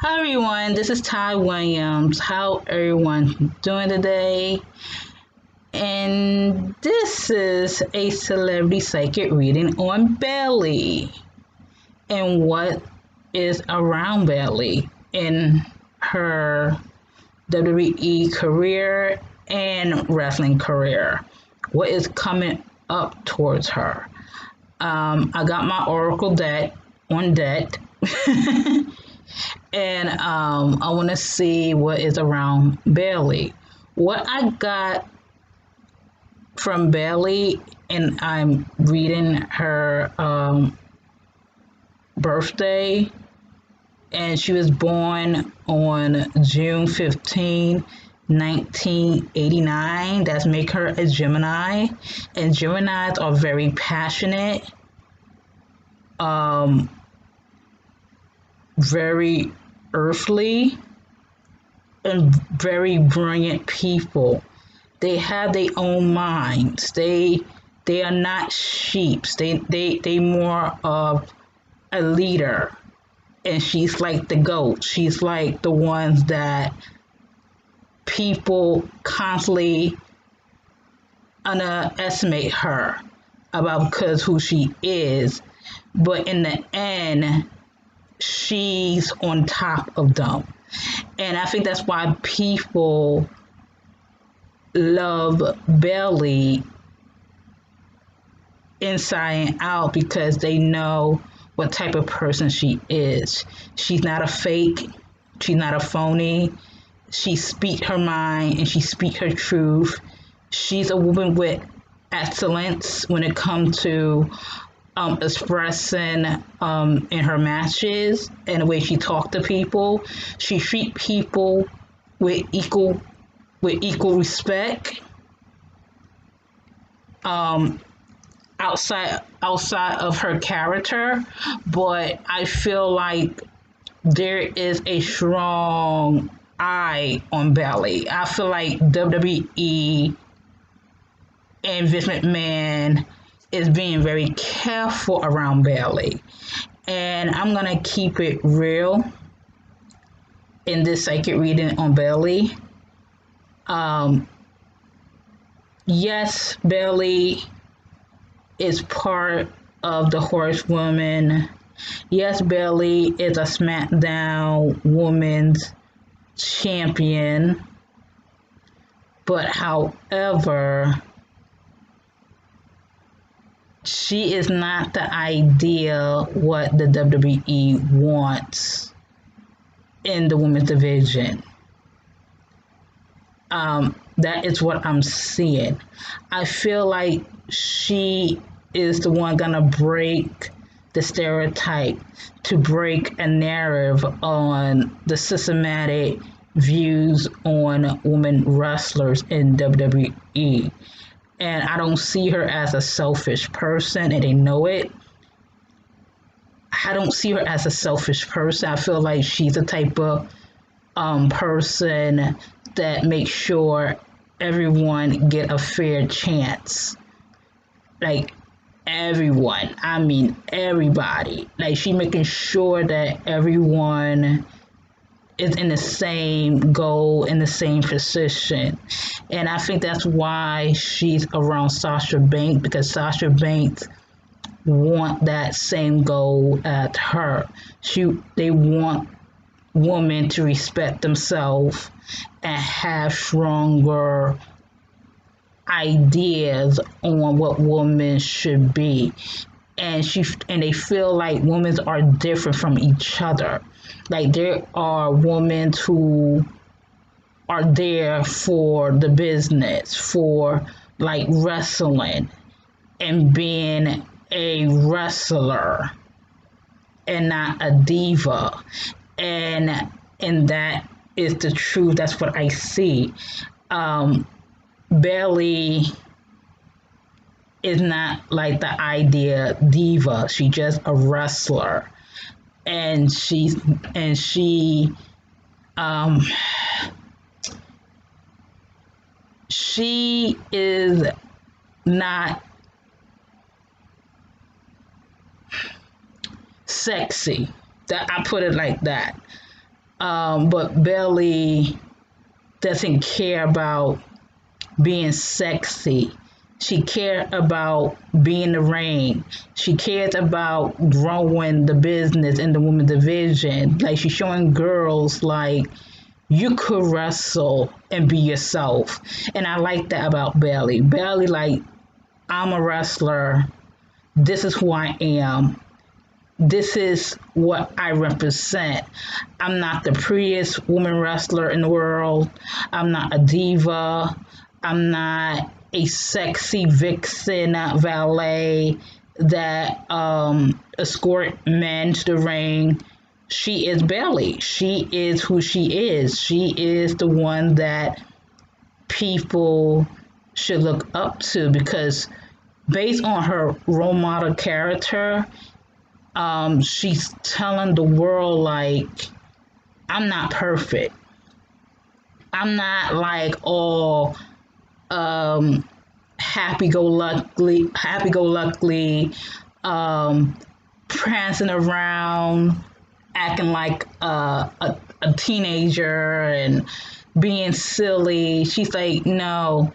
Hi everyone, this is Ty Williams. How everyone doing today? And this is a celebrity psychic reading on Bayley and what is around Bayley in her WWE career and wrestling career. What is coming up towards her? I got my Oracle deck on deck. And I want to see what is around Bayley. What I got from Bayley, and I'm reading her birthday, and she was born on June 15, 1989. That's make her a Gemini, and Geminis are very passionate, very earthly, and very brilliant people. They have their own minds. They are not sheeps. They more of a leader. And she's like the goat. She's like the ones that people constantly underestimate her about because who she is. But in the end, she's on top of them. And I think that's why people love Bayley inside and out, because they know what type of person she is. She's not a fake. She's not a phony. She speaks her mind and she speaks her truth. She's a woman with excellence when it comes to expressing in her matches and the way she talks to people. She treats people with equal respect. Outside of her character, but I feel like there is a strong eye on Bayley. I feel like WWE and Vince McMahon is being very careful around Bayley. And I'm going to keep it real in this psychic reading on Bayley. Yes, Bayley is part of the Horsewoman. Yes, Bayley is a SmackDown Women's Champion. But however, she is not the ideal what the WWE wants in the women's division. That is what I'm seeing. I feel like she is the one gonna break the stereotype, to break a narrative on the systematic views on women wrestlers in WWE. And I don't see her as a selfish person, and they know it. I don't see her as a selfish person. I feel like she's the type of person that makes sure everyone get a fair chance. Like everyone, I mean everybody. Like she making sure that everyone is in the same goal, in the same position. And I think that's why she's around Sasha Banks, because Sasha Banks want that same goal as her. They want women to respect themselves and have stronger ideas on what women should be. And they feel like women are different from each other. Like there are women who are there for the business, for like wrestling and being a wrestler and not a diva. And that is the truth. That's what I see. Bayley is not like the idea diva. She's just a wrestler, and she is not sexy. That I put it like that. But Bayley doesn't care about being sexy. She cares about being in the ring. She cares about growing the business in the women's division. Like she's showing girls like you could wrestle and be yourself. And I like that about Bayley. Bayley like I'm a wrestler. This is who I am. This is what I represent. I'm not the prettiest woman wrestler in the world. I'm not a diva. I'm not a sexy vixen valet that escort men to the ring. She is Bayley. She is who she is. She is the one that people should look up to because based on her role model character, she's telling the world like I'm not perfect. I'm not like all happy-go-lucky, prancing around, acting like a teenager and being silly. She's like, no,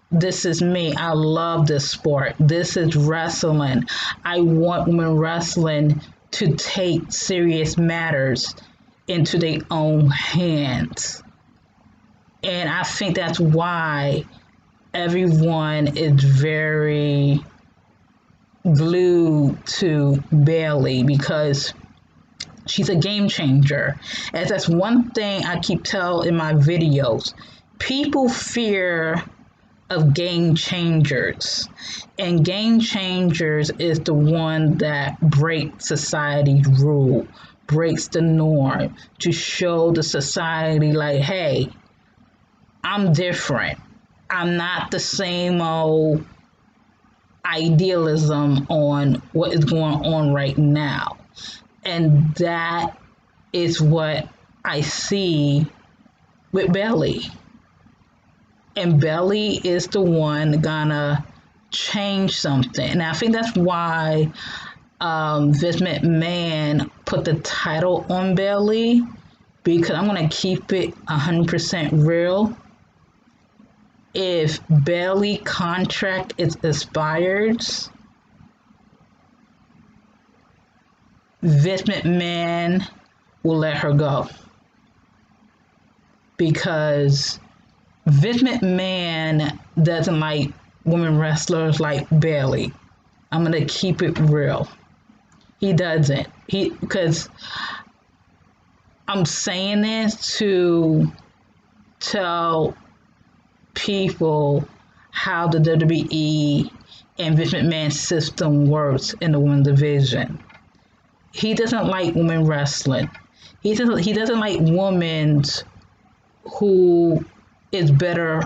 this is me. I love this sport. This is wrestling. I want women wrestling to take serious matters into their own hands. And I think that's why everyone is very glued to Bayley because she's a game changer. And that's one thing I keep telling in my videos. People fear of game changers. And game changers is the one that breaks society's rule, breaks the norm to show the society like, hey, I'm different. I'm not the same old idealism on what is going on right now. And that is what I see with Bayley. And Bayley is the one gonna change something. And I think that's why Vince McMahon put the title on Bayley, because I'm gonna keep it 100% real. If Bayley contract is expired, Vince McMahon will let her go. Because Vince McMahon doesn't like women wrestlers like Bayley. I'm gonna keep it real. He doesn't. Because I'm saying this to tell people how the WWE and Vince McMahon's system works in the women's division. He doesn't like women wrestling. He doesn't like women who is better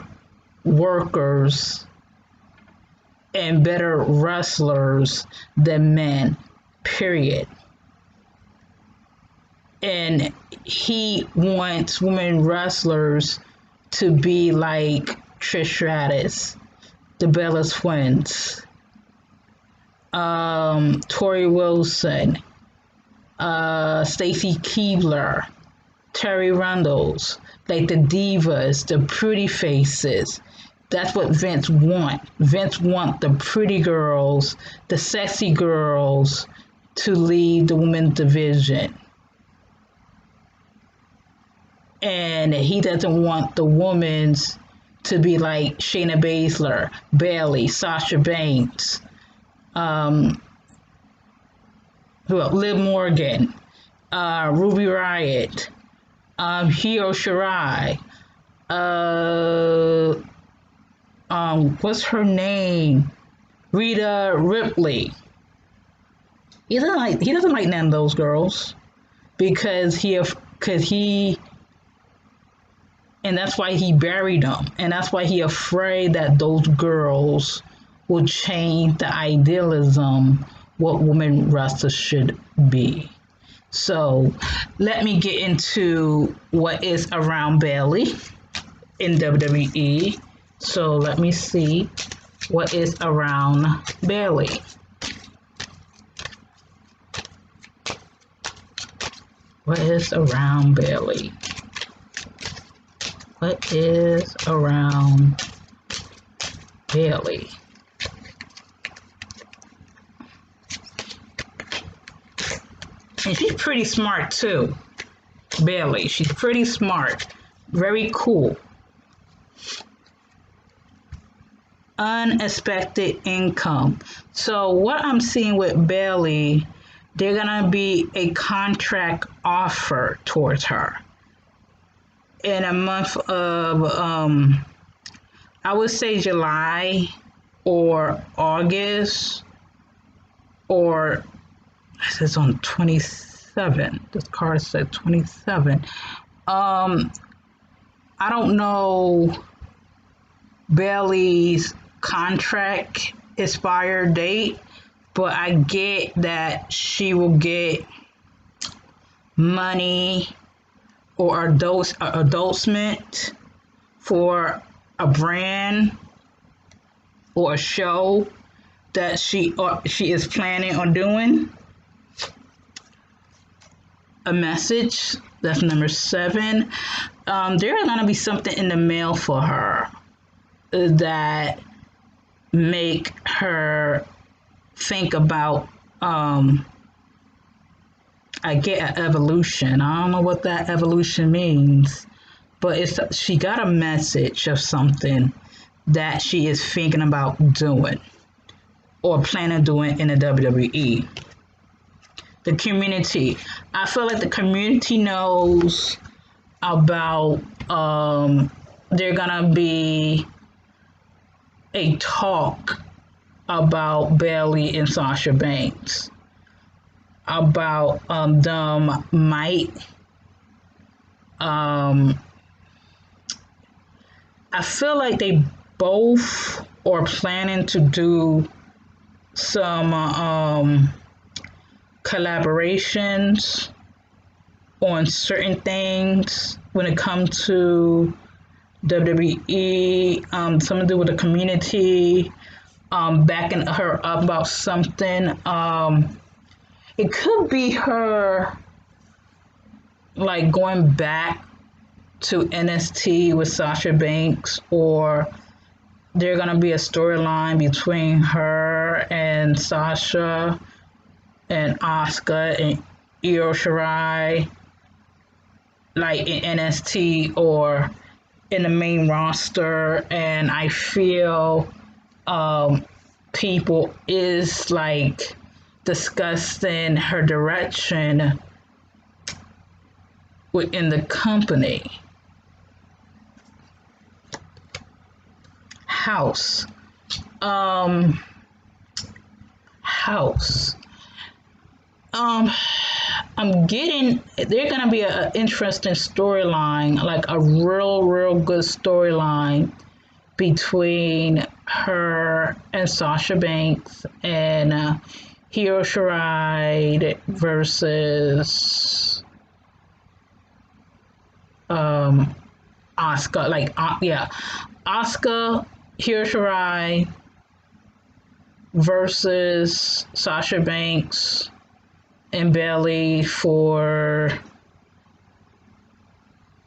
workers and better wrestlers than men, period. And he wants women wrestlers to be like Trish Stratus, the Bella Twins, Tori Wilson, Stacy Keibler, Terry Runnels, like the divas, the pretty faces. That's what Vince wants. Vince wants the pretty girls, the sexy girls to lead the women's division. And he doesn't want the women to be like Shayna Baszler, Bayley, Sasha Banks, Liv Morgan, Ruby Riott, Hio Shirai, what's her name? Rhea Ripley. He doesn't like none of those girls because and that's why he buried them. And that's why he afraid that those girls will change the idealism what women wrestlers should be. So let me get into what is around Bayley in WWE. So let me see what is around Bayley. What is around Bayley? What is around Bayley? And she's pretty smart too. Bayley. She's pretty smart. Very cool. Unexpected income. So what I'm seeing with Bayley, they're gonna be a contract offer towards her in a month of I would say July or August, or this is on 27. This card said 27. I don't know Bailey's contract expire date, but I get that she will get money or endorsement for a brand or a show that she is planning on doing. A message, that's number 7. There's gonna be something in the mail for her that make her think about I get an evolution. I don't know what that evolution means, but she got a message of something that she is thinking about doing or planning on doing in the WWE. The community. I feel like the community knows about they're gonna be a talk about Bayley and Sasha Banks, about them might I feel like they both are planning to do some collaborations on certain things when it comes to WWE, something to do with the community, backing her up about something. It could be her like going back to NXT with Sasha Banks, or there's gonna be a storyline between her and Sasha and Asuka and Io Shirai, like in NXT or in the main roster. And I feel people is like discussing her direction within the company. House. House. I'm getting, they're gonna be an interesting storyline, like a real good storyline between her and Sasha Banks and Io Shirai versus Asuka, Asuka, Io Shirai versus Sasha Banks and Bayley for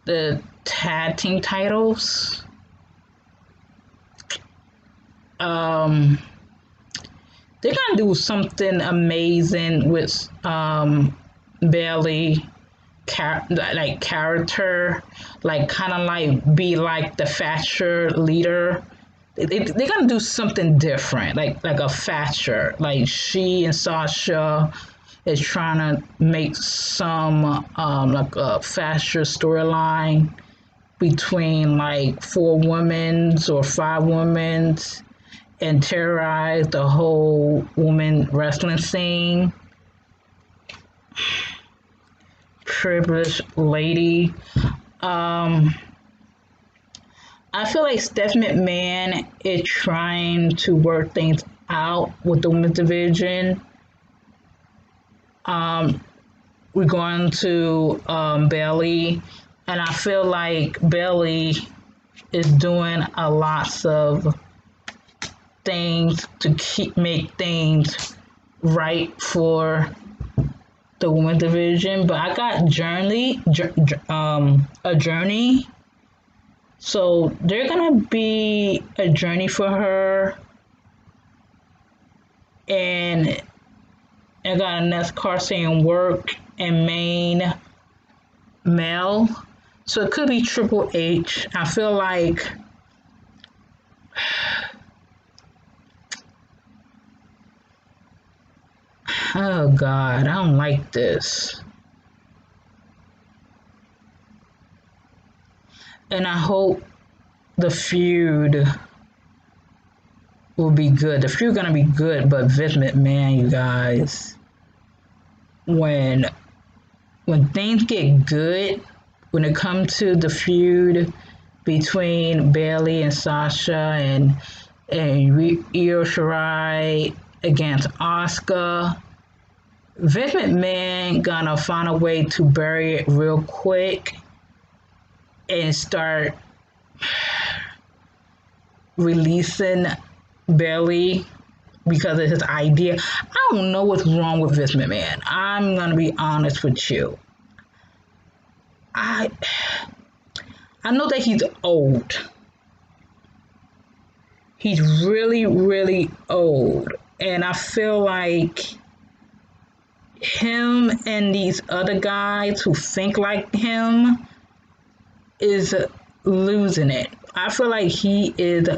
the tag team titles. They're gonna do something amazing with Bayley character, like kind of like be like the Thatcher leader. They're gonna do something different, like a Thatcher. Like she and Sasha is trying to make some like a Thatcher storyline between like 4 women's or 5 women's and terrorize the whole woman wrestling scene. Privileged lady. I feel like Stephanie McMahon is trying to work things out with the women's division. We're going to Bayley, and I feel like Bayley is doing a lot of things to make things right for the women's division, but I got a journey. So they're gonna be a journey for her, and I got a NASCAR saying work and main male. So it could be Triple H. I feel like oh God, I don't like this. And I hope the feud will be good. The feud gonna be good, but Vince McMahon, you guys, when things get good, when it comes to the feud between Bayley and Sasha and Io Shirai against Asuka, Vince McMahon gonna find a way to bury it real quick and start releasing Bayley because of his idea. I don't know what's wrong with Vince McMahon. I'm gonna be honest with you. I know that he's old. He's really, really old. And I feel like him and these other guys who think like him is losing it. I feel like he is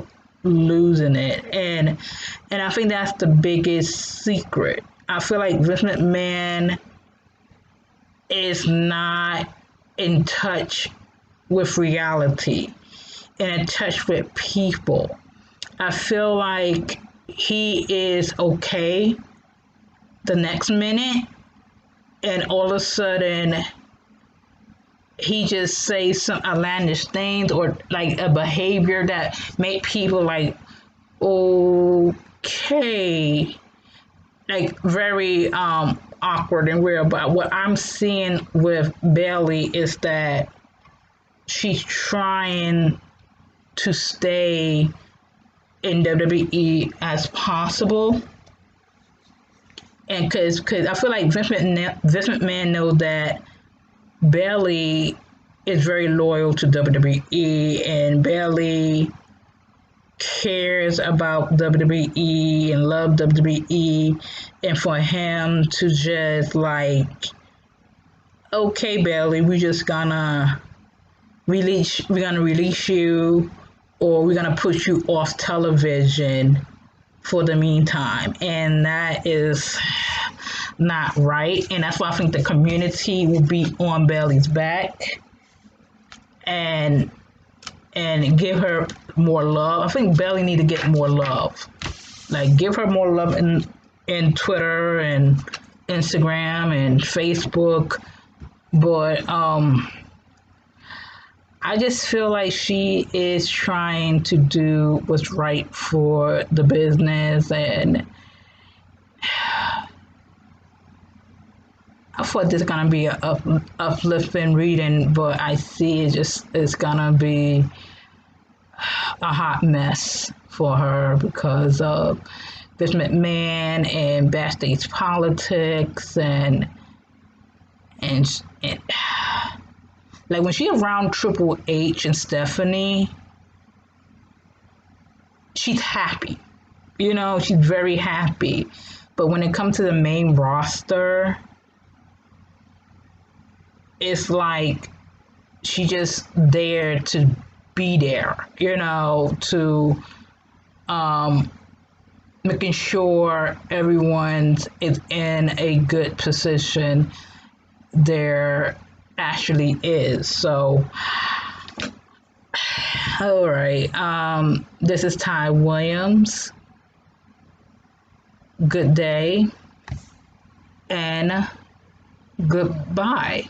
losing it. And I think that's the biggest secret. I feel like Vince McMahon is not in touch with reality and in touch with people. I feel like he is okay the next minute, and all of a sudden he just says some outlandish things or like a behavior that make people like, okay, like very awkward and weird. But what I'm seeing with Bayley is that she's trying to stay in WWE as possible, and because I feel like Vince McMahon knows that Bayley is very loyal to WWE, and Bayley cares about WWE and love WWE, and for him to just like, okay, Bayley, we're gonna release you, or we're gonna put you off television for the meantime, and that is not right. And that's why I think the community will be on Bayley's back and give her more love. I think Bayley need to get more love. Like, give her more love in Twitter and Instagram and Facebook. But I just feel like she is trying to do what's right for the business, and I thought this is gonna be a uplifting reading, but I see it's gonna be a hot mess for her because of Vince McMahon and backstage politics and like when she around Triple H and Stephanie, she's happy. You know, she's very happy. But when it comes to the main roster, it's like she just there to be there, you know, to making sure everyone is in a good position there actually is. So all right, this is Ty Williams. Good day and goodbye.